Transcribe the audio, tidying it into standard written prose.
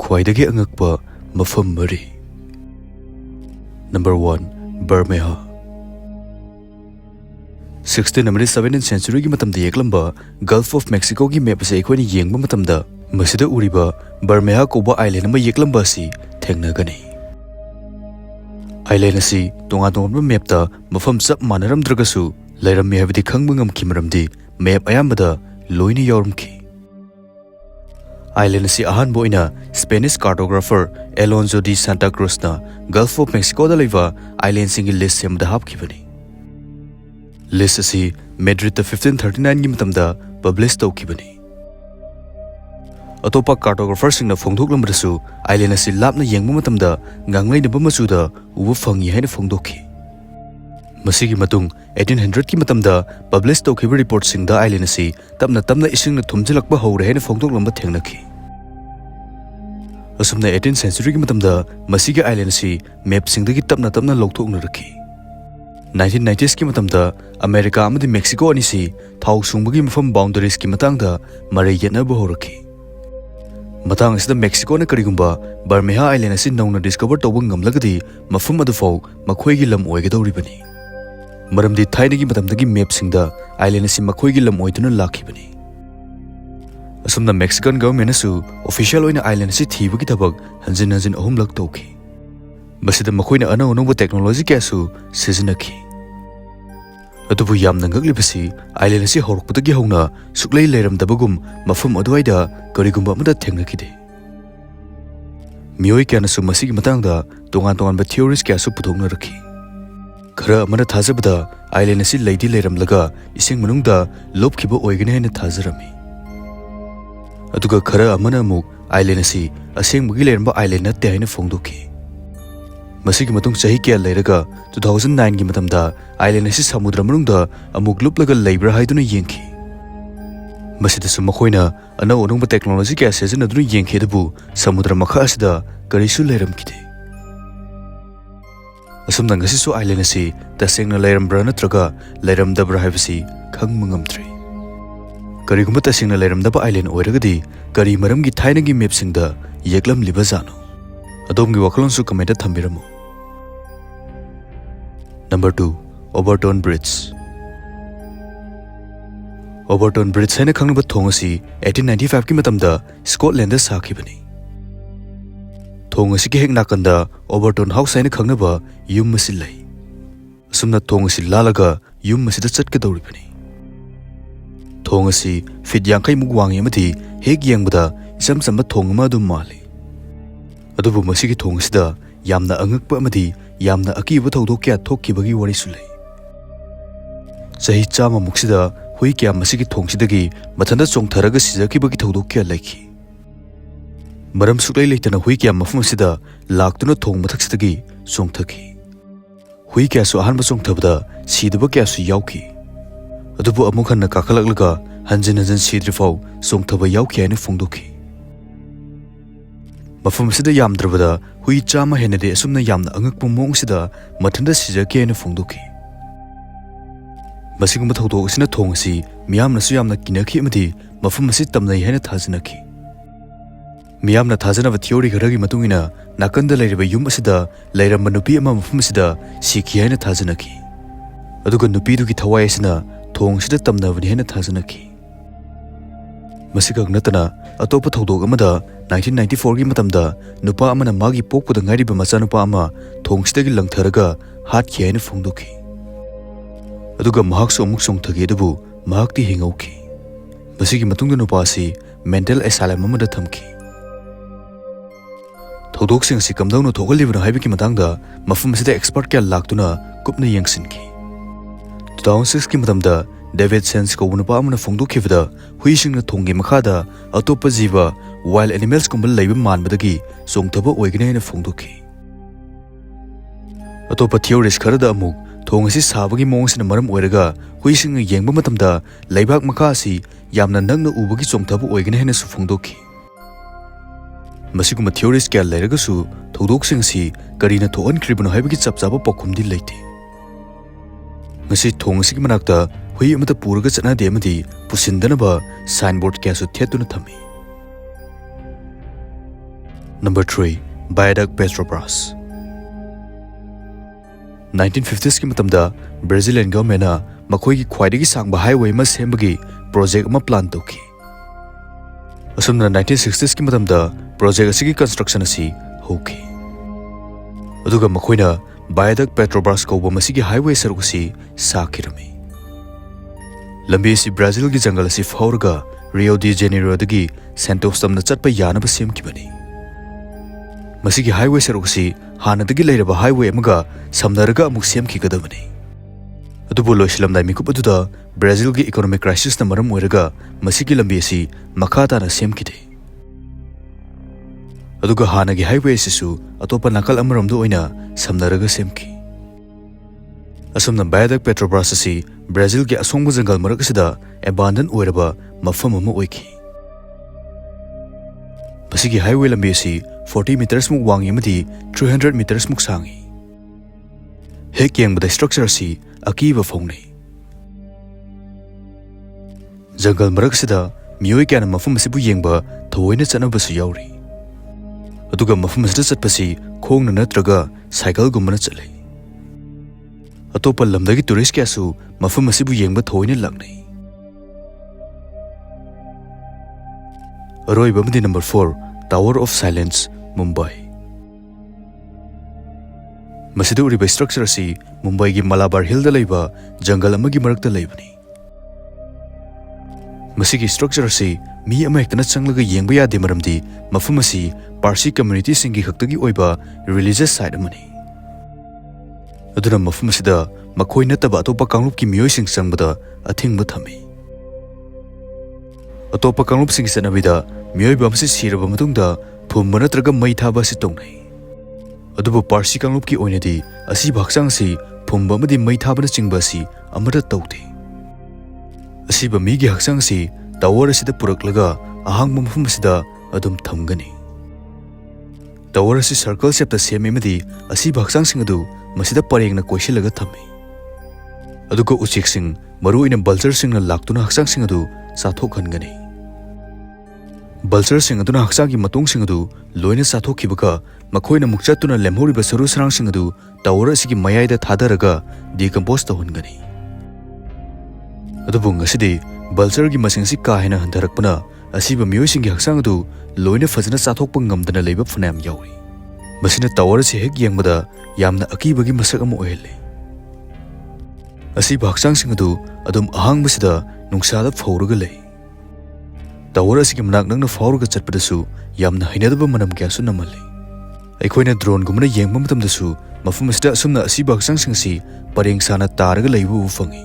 Khwaidagi ANGKPA Mafm Mari. Number 1. Burmeha. 16th and 17th century gi matamda yeklamba Gulf of Mexico gi map se ekhoni yengba matamda masida uriba Burmeha koba island ma yeklamba si thengnagani. Island asi tonga tonga map ta mafam chap manaramdragasu lairammi habidi khangba ngamki maramdi map ayambada loina yaurumki. Island asi ahan boina Spanish cartographer Alonso de Santa Cruz na Gulf of Mexico da leiva island singi list semda hapkibani. List asi Madrid 1539 gi matamda publish tawkibani. Atopa cartographer singna phongdoklamdasu island asi lapna yengba matamda ngangleinaba machuda uba phangi haina phongdokhi. Masigi matung 1800 ki matamda publish tawkhiba report singda island asi tapna tamna isingna thumjilakba hore haina phongdoklamba thengnakhi. Asumna 18th century ki matamda masigi island asi map singdagi tapna tapna lawthoknarakhi. 1990s ki matamda America amadi Mexico anisi thau sungbagi mafam boundaries ki matangda marai yetnaba horakhi. Matang asida Mexico na karigumba Burmeha island asi nauna discover tawba ngamlagadi mafam adu fau makhoi gi lam oigadoribani. Maramdi thainagi matamdagi map singda island asi makhoi gi lam oiduna lakhibani. Asumna Mexican government asu official oina island asi thibagi thabak hanjin hanjin ahumlak tawkhi. Masida makhoina anau anauba technology kasu sizinakhi. Adubu yamna ngaglibasi island asi horokpadagi hauna suklai leiramdabagum mafam aduaida karigumba amada thengnakide. Miyoi kyanasu masigi matangda tongan-tonganba theories kyasu puthoknarakhi. Khara amana thajabada island asi leidi leiramlaga ising manungda lopkhiba oigane haina thajarami. Aduga khara amana amuk island asi asengmagi leiramba island natte haina phongdokhi. Masigi matung chahi kya leiraga 2009 gi matamda island asi samudra manungda amuk luplaga leibra haiduna yengkhi. Masida su makhoina anau anungba technology kya sejanaduna yengkhi dabu samudra makha asida karisu leiramkide. Asumna ngasi su island asi tasengna leirambra natraga leiramdabra haibasi khangma ngamdre. Karigumba tasengna leiramdaba island oiragadi kari maramgi thainagi map singda yeklam liba jano. Adomgi wakalonsu comment thambiramu. Number 2. Overton Bridge. Overton Bridge haina khangnaba thong asi 1895 ki matamda Scotland da sakhibani. Thong asi ki hek nakanda Overton House haina khangnaba yum asi lai. Asumna thong asi lalaga yum asi da chatkedoribani. Thong asi feet 50 muk wangi amati hek yengbada isam samba thong ama du mali. Adubu masigi thong asida yamna angakpa amadi yamna akiba thodok kya thokkibagi wari sulai. Sahi chama muksida hui kya masigi thong sidagi mathanda chongtharaga sijakibagi thodok kya laiki. Maram suklai leitana hui kya mafum asida laktuna thong mathak sidagi chongthaki. Hui kya su ahanba chongthabada sidaba kya su yauki. Adubu amuk hanna kakhalaglaga hanjin hanjin sidrifau chongthaba yauki haina phongdokhi. Mafam sida yamdrabada hui chama henade asumna yamna angakpa mong sida mathanda sijake haina phongdokhi. Masigumba thodok asina thong asi miyamna su yamna kinakhi amadi mafam asi tamnai haina thajanakhi. Miyamna thajanaba theory kharagi matungina nakanda leiriba yum asida leiramba nupi ama mafam asida sikhi haina thajanakhi. Aduga nupi dugi thawai asina thong sida tamnabani haina thajanakhi. Masigak natana atopa thodok amada 1994 gi matamda nupa amana magi pokpada ngairiba macha nupa ama thongsidagi langtharaga hatkhi haina phongdokhi. Aduga mahaksu amuk songthagi adabu mahakti hingauki. Masigi matungda nupa asi mental asylum amada thamki. Thodok sing si kamdawna thogalibana haibiki matangda mafum asida expert kya laktuna kupna yengsinki. 2006 ki matamda David Sense ko nupa amana phongdokhibada huisingna thongi makhada atopa jiva wild animals kumbal leiba manbadagi chongthaba oigane haina phongdokhi. Atopa theories kharada amuk thong asi sabagi mongsina maram oiraga huisingna yengba matamda leibak makha asi yamna nangna ubagi chongthaba oigane haina su phongdokhi. Masiguma theories kya leiraga su thodok sing si karina thoan kribano haibagi chapchaba pokhumdi leite. Ngasi thong asi manakta hui amata puraga chana de amadi pusindanaba signboard kya su thetuna thami. Number 3. Viaduct Petrobras. 1950s ki matamda Brazilian government na makhoi ki Khwaidagi sangba highway ma sembagi project ma plan tawki. Asumna 1960s ki matamda project asigi construction asi hoki. Aduga makhoina Viaduct Petrobras kauba masigi highway saruk asi sakirami. Lambi si Brazil ki jungle asi fauraga Rio de Janeiro dagi Santos tamna chatpa yanaba semkibani. Masigi highway saruk asi hanadagi leiraba highway amaga samnaraga amuk semkigadabani. Adubu loisilamdai mikup aduda Brazil ki economic crisis na maram oiraga masigi lambi asi makha na semkide. Aduga hanagi highway asisu atopa nakal amaramdo oina samnaraga semki. Asumna Viaduct Petrobras asi Brazil ki asongba jungle marak asida abandoned oiraba mafam ama oiki. Masigi highway lambi asi 40 meters muk wangi amadi 300 meters muk sangi. Hek yengbada structure asi akiba fongnei. Jungle marak sida miyoi kana mafam asibu yengba thoina chanabasu yauri. Aduga mafam asida chatpasi khongna natraga cycle gumana chatlei. Atopa lamdagi tourist kyasu mafam asibu yengba thoina lagnei. Aroiba amadi number 4. Tower of Silence, Mumbai. Masida uriba structure asi Mumbai gi Malabar Hill da leiba jungle amagi marakta leibani. Masigi structure asi mi ama hektana changlaga yengba yade maramdi mafam asi Parsi community singi khaktagi oiba religious site amani. Aduna mafam asida makhoi nataba atopa kanglup ki miyoi sing changbada athingba thami. Atopa kanglup sing sanabida miyoi bamsi siraba matungda phumba natraga mai thaba si tongnai. Adubu Parsi kanglup ki oinadi asi bhaksang si phumba amadi mai thaba na chingba si amara tawde. Asi ba mi gi haksang si tower asida puraklaga ahangba mafam asida adum thamgani. Tower asi circle shape ta semi madi asi bhaksang sing adu masida parengna koisilaga thami. Aduga uchik sing maru ina vulture sing na laktuna haksang sing adu sathokhanggani. Vulture sing aduna haksangi matung sing adu loina sathokhibaga makhoina mukchatuna lemhoriba saru sarang sing adu tower asigi mayaida thadaraga decompose tawhangani. Adubu ngasidi vulture gi masing si kahena handarakpana asiba miyoi singi haksang adu loina fajana sathokpa ngamdana leiba phanam yauri. Masina tower si hek yengbada yamna akibagi masak ama oile. Asiba haksang sing adu adum ahangmasida nungsada fauraga lei. Tower asigi manak nangna fauraga chatpadasu yamna hainadaba manam kyasu namale. Aikoina drone gumna yengba matamdasu mafam asida asumna asiba haksang sing si pareng sana taraga leibu ufangi.